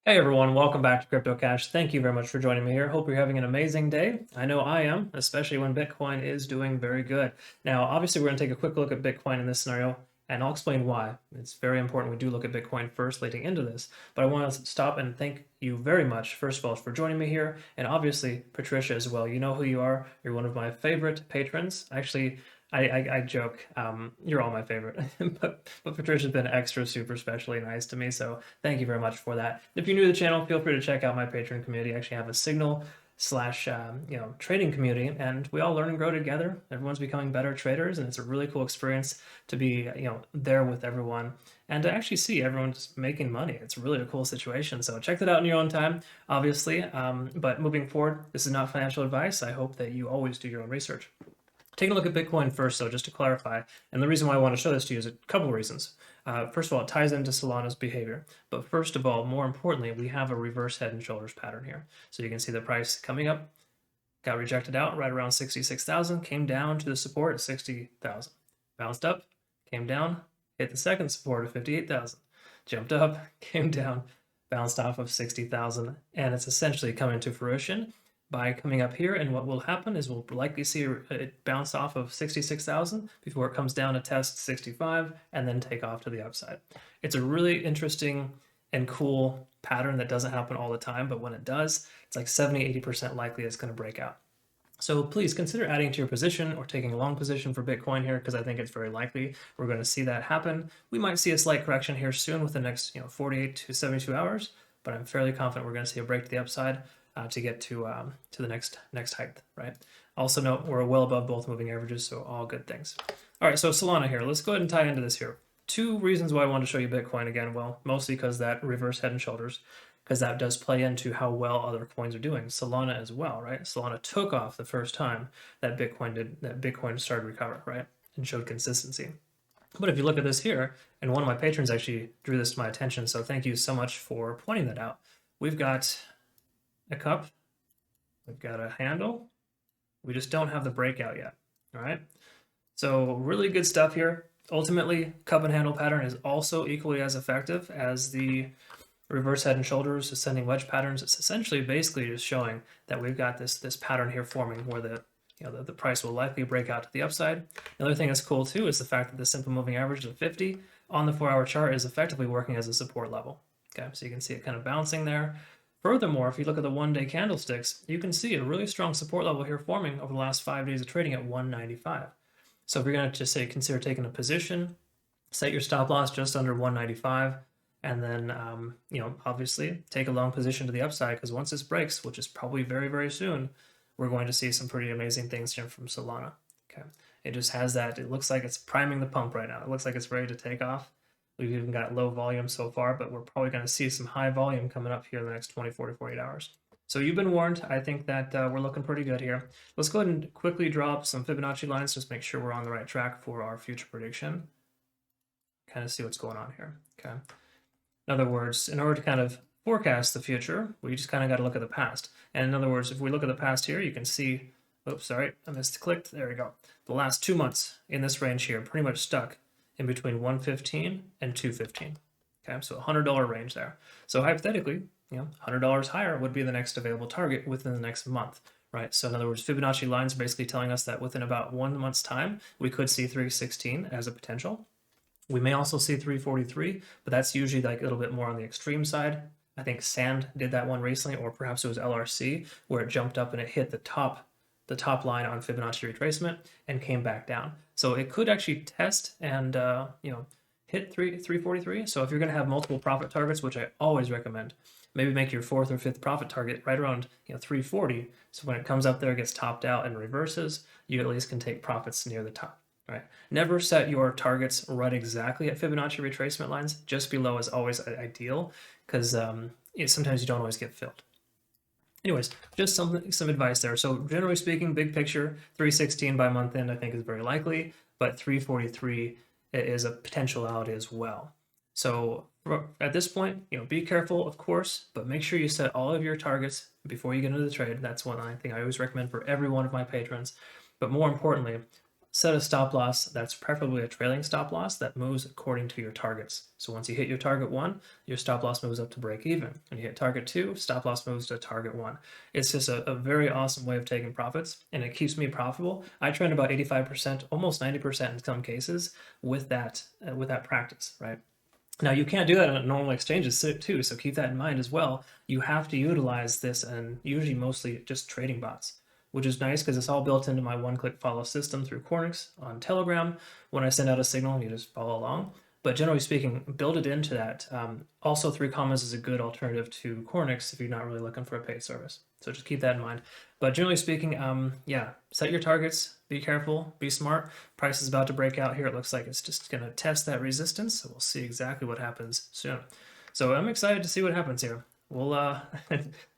Hey everyone, welcome back to CryptoCache. Thank you very much for joining me here. Hope you're having an amazing day. I know I am, especially when Bitcoin is doing very good. Now, obviously, we're going to take a quick look at Bitcoin in this scenario, and I'll explain why. It's very important we do look at Bitcoin first leading into this, but I want to stop and thank you very much, first of all, for joining me here, and obviously, Patricia as well. You know who you are. You're one of my favorite patrons. Actually, I joke, you're all my favorite, but Patricia's been extra super specially nice to me, so thank you very much for that. If you're new to the channel, feel free to check out my Patreon community. I actually have a Signal slash trading community, and we all learn and grow together. Everyone's becoming better traders, and it's a really cool experience to be there with everyone and to actually see everyone's making money. It's really a cool situation. So check that out in your own time, obviously. But moving forward, this is not financial advice. I hope that you always do your own research. Taking a look at Bitcoin first, though, just to clarify, and the reason why I want to show this to you is a couple of reasons. First of all, it ties into Solana's behavior. But first of all, more importantly, we have a reverse head and shoulders pattern here. So you can see the price coming up, got rejected out right around 66,000, came down to the support at 60,000. Bounced up, came down, hit the second support of 58,000. Jumped up, came down, bounced off of 60,000, and it's essentially coming to fruition by coming up here, and what will happen is we'll likely see it bounce off of 66,000 before it comes down to test 65 and then take off to the upside. It's a really interesting and cool pattern that doesn't happen all the time, but when it does, it's like 70-80% likely it's going to break out. So please consider adding to your position or taking a long position for Bitcoin here, because I think it's very likely we're going to see that happen. We might see a slight correction here soon with the next 48 to 72 hours, but I'm fairly confident we're going to see a break to the upside to get to the next height, right? Also note we're well above both moving averages, so all good things. All right, so Solana here. Let's go ahead and tie into this here. Two reasons why I wanted to show you Bitcoin again. Well, mostly because that reverse head and shoulders, because that does play into how well other coins are doing. Solana as well, right? Solana took off the first time that Bitcoin started to recover, right? And showed consistency. But if you look at this here, and one of my patrons actually drew this to my attention, so thank you so much for pointing that out. We've got a cup, we've got a handle, we just don't have the breakout yet. All right, so really good stuff here. Ultimately, cup and handle pattern is also equally as effective as the reverse head and shoulders ascending wedge patterns. It's essentially basically just showing that we've got this pattern here forming where the price will likely break out to the upside. The other thing that's cool too is the fact that the simple moving average of 50 on the 4-hour chart is effectively working as a support level. Okay, so you can see it kind of bouncing there. Furthermore, if you look at the one-day candlesticks, you can see a really strong support level here forming over the last 5 days of trading at 195. So if you're going to just say consider taking a position, set your stop loss just under 195, and then obviously take a long position to the upside, because once this breaks, which is probably very, very soon, we're going to see some pretty amazing things here from Solana. Okay, it just has that. It looks like it's priming the pump right now. It looks like it's ready to take off. We've even got low volume so far, but we're probably going to see some high volume coming up here in the next 24 to 48 hours. So you've been warned. I think that we're looking pretty good here. Let's go ahead and quickly drop some Fibonacci lines, just make sure we're on the right track for our future prediction. Kind of see what's going on here. Okay. In other words, in order to kind of forecast the future, we just kind of got to look at the past. And in other words, if we look at the past here, you can see, oops, sorry, I misclicked. There we go. The last 2 months in this range here, pretty much stuck in between 115 and 215. Okay, so $100 range there. So hypothetically, $100 higher would be the next available target within the next month, right? So in other words, Fibonacci lines are basically telling us that within about 1 month's time, we could see 316 as a potential. We may also see 343, but that's usually like a little bit more on the extreme side. I think Sand did that one recently, or perhaps it was LRC, where it jumped up and it hit the top line on Fibonacci retracement and came back down. So it could actually test and hit 343. So if you're going to have multiple profit targets, which I always recommend, maybe make your 4th or 5th profit target right around 340. So when it comes up there, gets topped out and reverses, you at least can take profits near the top. Right. Never set your targets right exactly at Fibonacci retracement lines. Just below is always ideal, because sometimes you don't always get filled. Anyways, just some advice there. So generally speaking, big picture, 316 by month end I think is very likely, but 343 is a potentiality as well. So at this point, be careful, of course, but make sure you set all of your targets before you get into the trade. That's one thing I always recommend for every one of my patrons. But more importantly, set a stop loss that's preferably a trailing stop loss that moves according to your targets. So once you hit your target 1, your stop loss moves up to break even. When you hit target 2, stop loss moves to target 1. It's just a very awesome way of taking profits, and it keeps me profitable. I trend about 85%, almost 90% in some cases with that practice, right? Now, you can't do that on normal exchanges too, so keep that in mind as well. You have to utilize this, and usually mostly just trading bots, which is nice because it's all built into my one-click follow system through Cornix on Telegram. When I send out a signal, you just follow along. But generally speaking, build it into that. Also, 3Commas is a good alternative to Cornix if you're not really looking for a paid service. So just keep that in mind. But generally speaking, yeah, set your targets, be careful, be smart. Price is about to break out here. It looks like it's just going to test that resistance. So we'll see exactly what happens soon. So I'm excited to see what happens here. We'll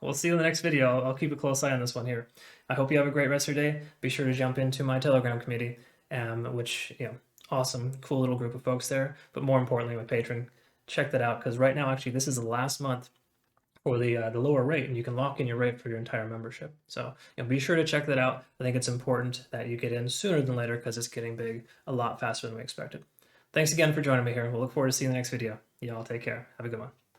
we'll see you in the next video. I'll keep a close eye on this one here. I hope you have a great rest of your day. Be sure to jump into my Telegram community, which, you know, awesome, cool little group of folks there. But more importantly, my Patreon, check that out, because right now, actually, this is the last month for the lower rate, and you can lock in your rate for your entire membership. So, you know, be sure to check that out. I think it's important that you get in sooner than later because it's getting big a lot faster than we expected. Thanks again for joining me here. We'll look forward to seeing you in the next video. Y'all take care. Have a good one.